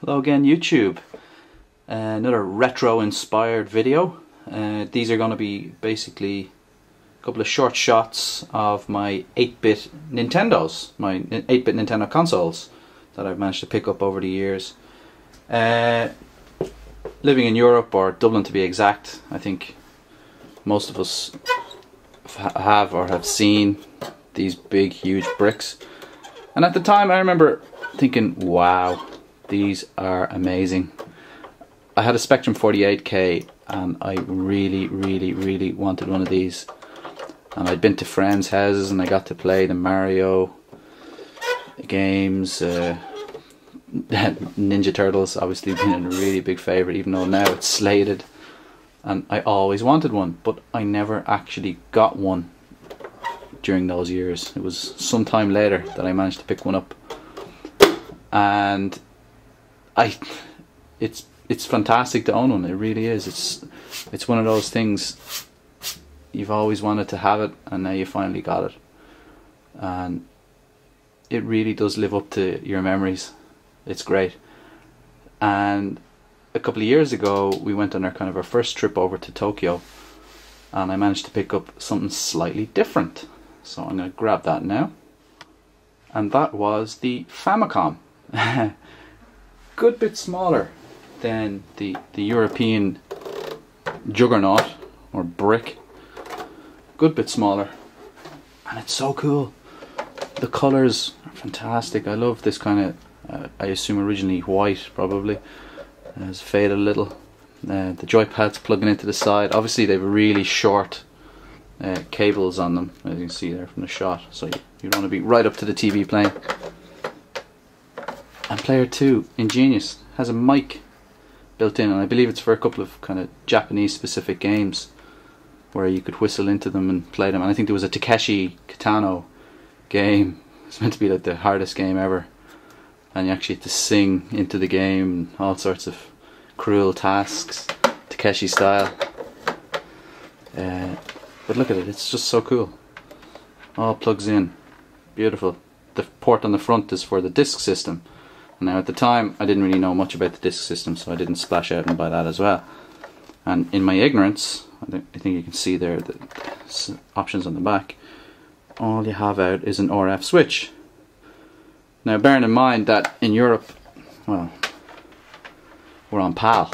Hello again, YouTube. Another retro inspired video. These are going to be basically a couple of short shots of my 8-bit Nintendos, my 8-bit Nintendo consoles that I've managed to pick up over the years. Living in Europe, or Dublin to be exact, I think most of us have seen these big huge bricks. And at the time I remember thinking, wow, these are amazing. I had a Spectrum 48K and I really wanted one of these. And I'd been to friends' houses and I got to play the Mario games, Ninja Turtles obviously being a really big favourite, even though now it's slated. And I always wanted one, but I never actually got one during those years. It was some time later that I managed to pick one up. And it's fantastic to own one. It really is. It's one of those things, you've always wanted to have it and now you finally got it, and it really does live up to your memories. It's great. And a couple of years ago we went on our first trip over to Tokyo, and I managed to pick up something slightly different, so I'm going to grab that now. And that was the Famicom. Good bit smaller than the European juggernaut or brick. Good bit smaller, and it's so cool. The colours are fantastic. I love this kind of I assume originally white, probably. It's faded a little. The joypads plugging into the side. Obviously they've really short cables on them, as you can see there from the shot, so you don't want to be right up to the TV playing. And player 2, ingenious, has a mic built in, and I believe it's for a couple of kind of Japanese specific games where you could whistle into them and play them. And I think there was a Takeshi Kitano game. It's meant to be like the hardest game ever, and you actually had to sing into the game and all sorts of cruel tasks, Takeshi style. But look at it, it's just so cool. All plugs in, beautiful. The port on the front is for the disc system. Now at the time I didn't really know much about the disc system, so I didn't splash out and buy that as well. And in my ignorance, I think you can see there the options on the back, all you have out is an RF switch. Now bearing in mind that in Europe, well, we're on PAL,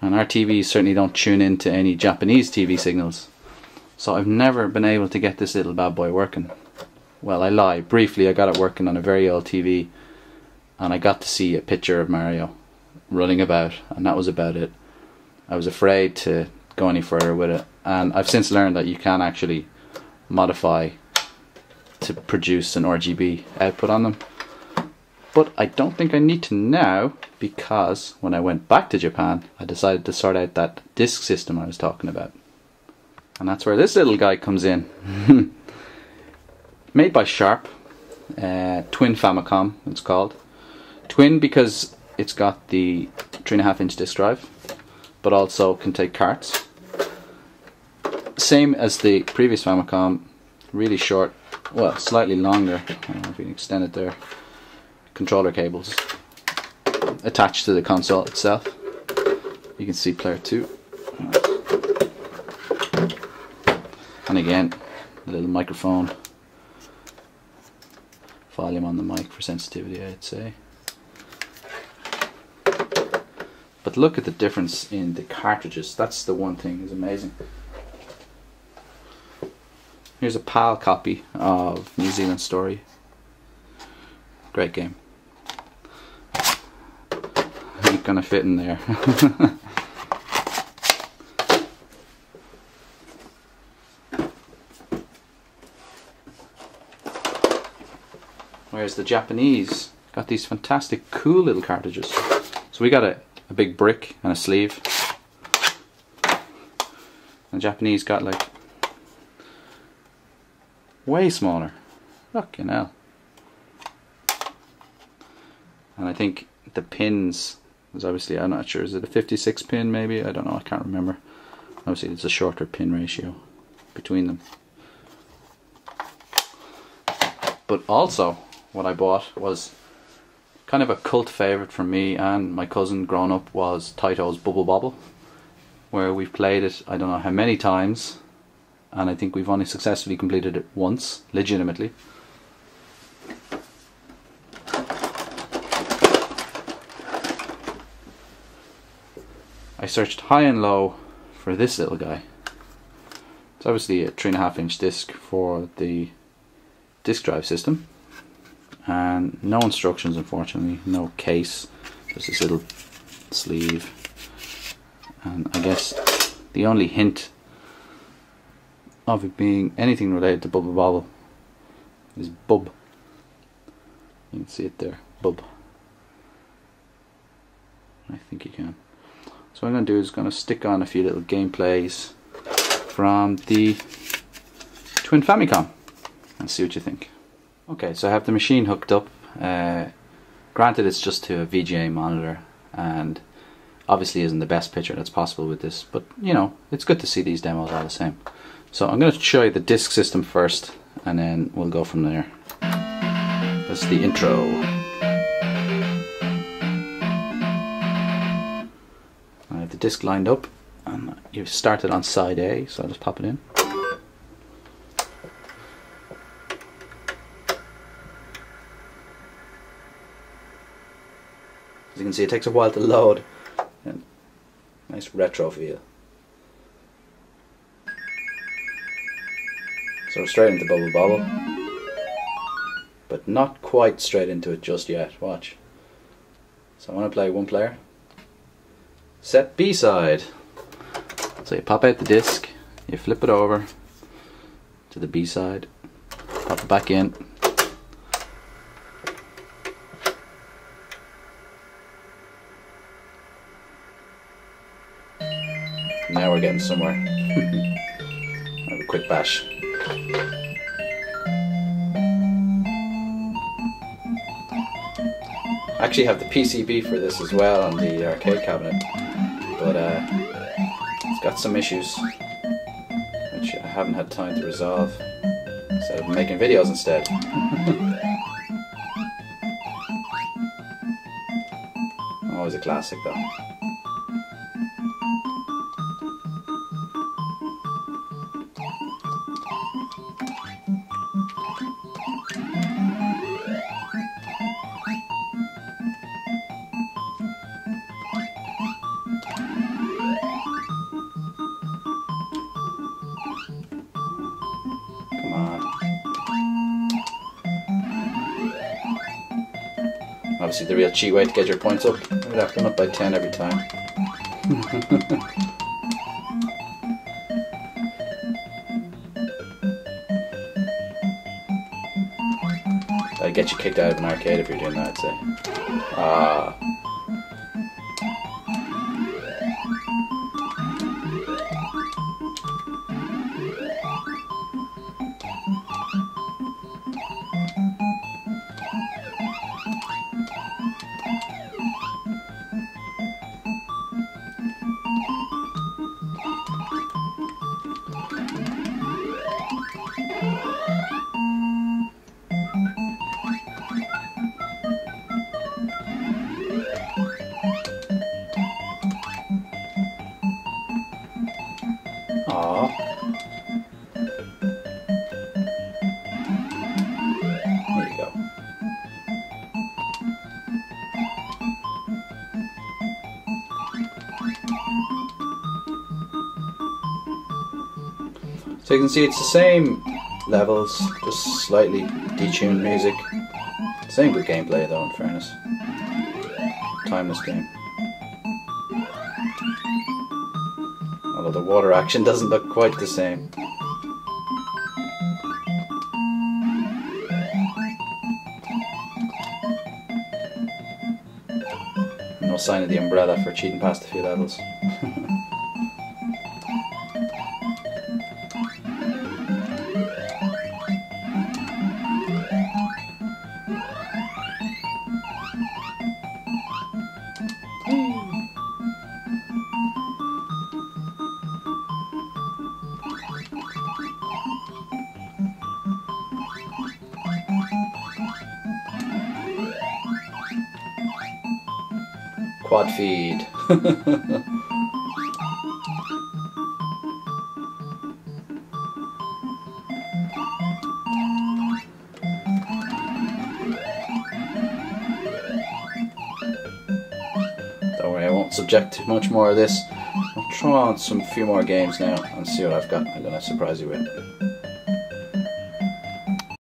and our TVs certainly don't tune into any Japanese TV signals, so I've never been able to get this little bad boy working. Well, I lie. Briefly I got it working on a very old TV, and I got to see a picture of Mario running about, and that was about it. I was afraid to go any further with it, and I've since learned that you can actually modify to produce an RGB output on them. But I don't think I need to now, because when I went back to Japan I decided to sort out that disc system I was talking about. And that's where this little guy comes in. Made by Sharp, Twin Famicom it's called. Twin because it's got the 3.5-inch disc drive, but also can take carts. Same as the previous Famicom, really short, well, slightly longer. I don't know if you can extend it there. Controller cables attached to the console itself. You can see player 2. And again, a little microphone. Volume on the mic for sensitivity, I'd say. But look at the difference in the cartridges. That's the one thing is amazing. Here's a PAL copy of New Zealand Story. Great game. Ain't gonna fit in there. Whereas the Japanese got these fantastic cool little cartridges. So we got a big brick and a sleeve. And the Japanese got like way smaller. Fucking hell. And I think the pins was obviously, I'm not sure, is it a 56 pin maybe? I don't know, I can't remember. Obviously it's a shorter pin ratio between them. But also what I bought was kind of a cult favourite for me and my cousin growing up was Taito's Bobble, where we've played it I don't know how many times, and I think we've only successfully completed it once, legitimately. I searched high and low for this little guy. It's obviously a 3.5-inch disc for the disk drive system, and no instructions, unfortunately, no case, just this little sleeve. And I guess the only hint of it being anything related to Bobble is bub. You can see it there, bub. I think you can. So what I'm going to do is going to stick on a few little gameplays from the Twin Famicom and see what you think. Okay, so I have the machine hooked up. Granted, it's just to a VGA monitor and obviously isn't the best picture that's possible with this, but you know, it's good to see these demos all the same. So I'm going to show you the disk system first and then we'll go from there. That's the intro. I have the disc lined up and you've started on side A, so I'll just pop it in. As you can see, it takes a while to load. And nice retro feel. So straight into Bobble, but not quite straight into it just yet. Watch. So I want to play one player. Set B side. So you pop out the disc, you flip it over to the B side, pop it back in. Now we're getting somewhere. Have a quick bash. I actually have the PCB for this as well on the arcade cabinet, but it's got some issues which I haven't had time to resolve, so I've been making videos instead. Always a classic though. Obviously the real cheat way to get your points up, you'd have to run up by 10 every time. That'd get you kicked out of an arcade if you're doing that, I'd say. Ah. Aww. There you go. So you can see it's the same levels, just slightly detuned music. Same good gameplay though, in fairness. Timeless game. Although the water action doesn't look quite the same. No sign of the umbrella for cheating past a few levels. Quad feed. Don't worry, I won't subject to much more of this. I'll throw on some few more games now and see what I've got. I'm going to surprise you with.